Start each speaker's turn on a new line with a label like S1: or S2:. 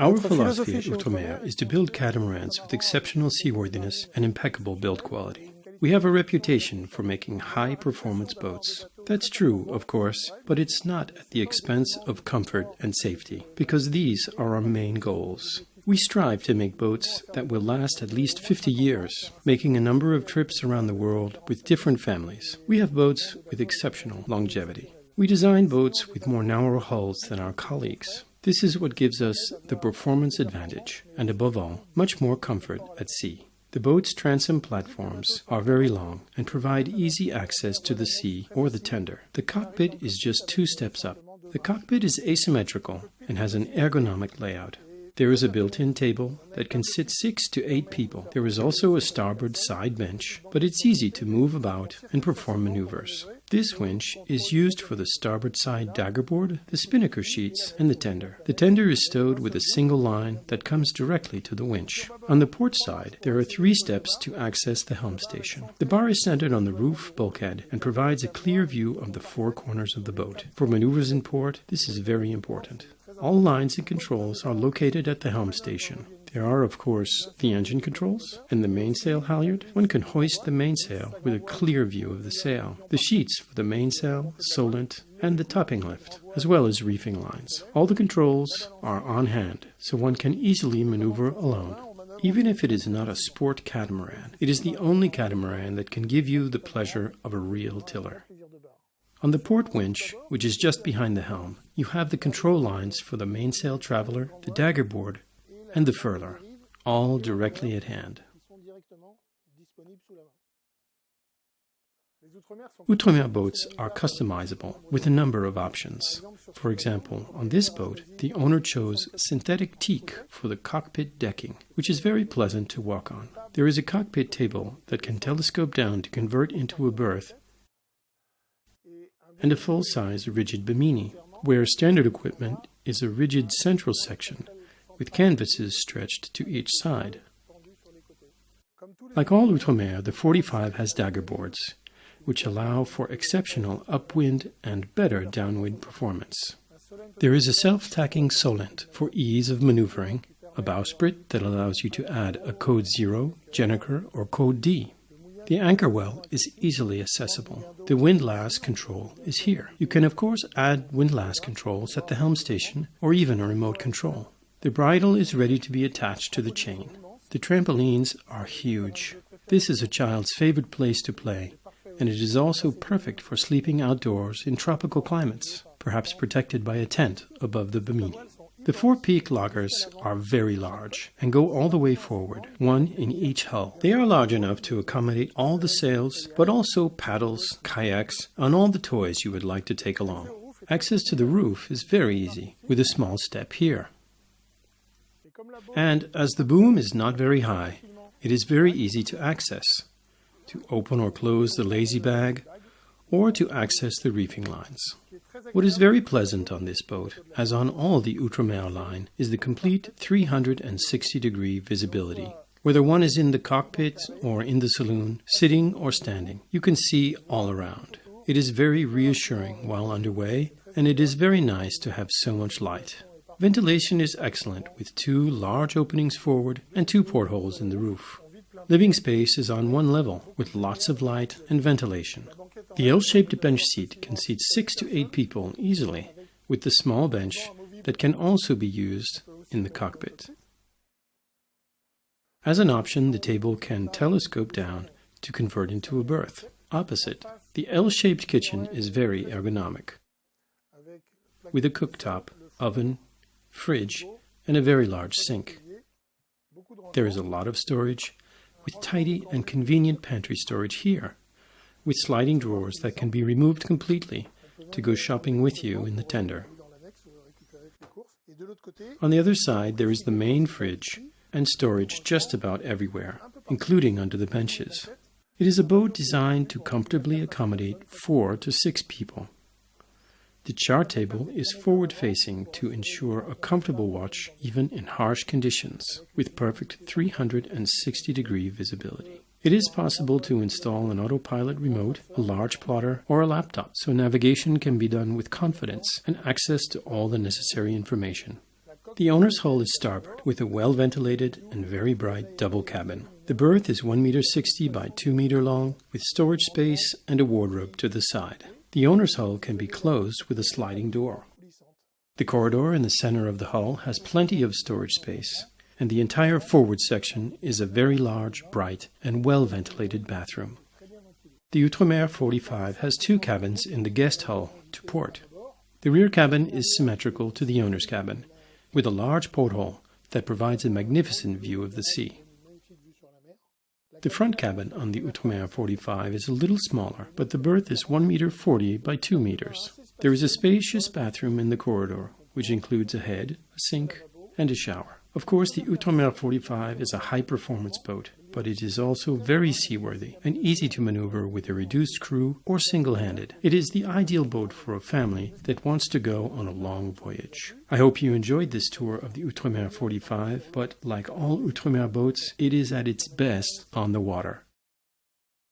S1: Our philosophy at OUTREMER is to build catamarans with exceptional seaworthiness and impeccable build quality. We have a reputation for making high-performance boats. That's true, of course, but it's not at the expense of comfort and safety, because these are our main goals. We strive to make boats that will last at least 50 years, making a number of trips around the world with different families. We have boats with exceptional longevity. We design boats with more narrow hulls than our colleagues. This is what gives us the performance advantage, and above all, much more comfort at sea. The boat's transom platforms are very long and provide easy access to the sea or the tender. The cockpit is just 2 steps up. The cockpit is asymmetrical and has an ergonomic layout. There is a built-in table that can sit 6 to 8 people. There is also a starboard side bench, but it's easy to move about and perform maneuvers. This winch is used for the starboard side daggerboard, the spinnaker sheets, and the tender. The tender is stowed with a single line that comes directly to the winch. On the port side, there are 3 steps to access the helm station. The bar is centered on the roof bulkhead and provides a clear view of the 4 corners of the boat. For maneuvers in port, this is very important. All lines and controls are located at the helm station. There are, of course, the engine controls and the mainsail halyard. One can hoist the mainsail with a clear view of the sail, the sheets for the mainsail, solent, and the topping lift, as well as reefing lines. All the controls are on hand, so one can easily maneuver alone. Even if it is not a sport catamaran, it is the only catamaran that can give you the pleasure of a real tiller. On the port winch, which is just behind the helm, you have the control lines for the mainsail traveler, the daggerboard, and the furler, all directly at hand. OUTREMER boats are customizable with a number of options. For example, on this boat, the owner chose synthetic teak for the cockpit decking, which is very pleasant to walk on. There is a cockpit table that can telescope down to convert into a berth, and a full-size rigid bimini, where standard equipment is a rigid central section with canvases stretched to each side. Like all OUTREMER, the 45 has daggerboards, which allow for exceptional upwind and better downwind performance. There is a self-tacking solent for ease of maneuvering, a bowsprit that allows you to add a code 0, Jenniker, or code D. The anchor well is easily accessible. The windlass control is here. You can of course add windlass controls at the helm station or even a remote control. The bridle is ready to be attached to the chain. The trampolines are huge. This is a child's favorite place to play, and it is also perfect for sleeping outdoors in tropical climates, perhaps protected by a tent above the bimini. The 4 peak lockers are very large and go all the way forward, 1 in each hull. They are large enough to accommodate all the sails, but also paddles, kayaks, and all the toys you would like to take along. Access to the roof is very easy, with a small step here. And as the boom is not very high, it is very easy to access, to open or close the lazy bag, or to access the reefing lines. What is very pleasant on this boat, as on all the OUTREMER line, is the complete 360-degree visibility. Whether one is in the cockpit or in the saloon, sitting or standing, you can see all around. It is very reassuring while underway, and it is very nice to have so much light. Ventilation is excellent, with 2 large openings forward and 2 portholes in the roof. Living space is on 1 level, with lots of light and ventilation. The L-shaped bench seat can seat 6 to 8 people easily, with the small bench that can also be used in the cockpit. As an option, the table can telescope down to convert into a berth. Opposite, the L-shaped kitchen is very ergonomic, with a cooktop, oven, fridge, and a very large sink. There is a lot of storage, with tidy and convenient pantry storage here, with sliding drawers that can be removed completely to go shopping with you in the tender. On the other side, there is the main fridge and storage just about everywhere, including under the benches. It is a boat designed to comfortably accommodate 4 to 6 people. The chart table is forward-facing to ensure a comfortable watch even in harsh conditions, with perfect 360-degree visibility. It is possible to install an autopilot remote, a large plotter, or a laptop, so navigation can be done with confidence and access to all the necessary information. The owner's hull is starboard, with a well-ventilated and very bright double cabin. The berth is 1.60 m by 2 m long, with storage space and a wardrobe to the side. The owner's hull can be closed with a sliding door. The corridor in the center of the hull has plenty of storage space, and the entire forward section is a very large, bright, and well-ventilated bathroom. The OUTREMER 45 has 2 cabins in the guest hull to port. The rear cabin is symmetrical to the owner's cabin, with a large porthole that provides a magnificent view of the sea. The front cabin on the OUTREMER 45 is a little smaller, but the berth is 1.40 m by 2 m. There is a spacious bathroom in the corridor, which includes a head, a sink, and a shower. Of course, the OUTREMER 45 is a high-performance boat, but it is also very seaworthy and easy to maneuver with a reduced crew or single-handed. It is the ideal boat for a family that wants to go on a long voyage. I hope you enjoyed this tour of the OUTREMER 45, but like all OUTREMER boats, it is at its best on the water.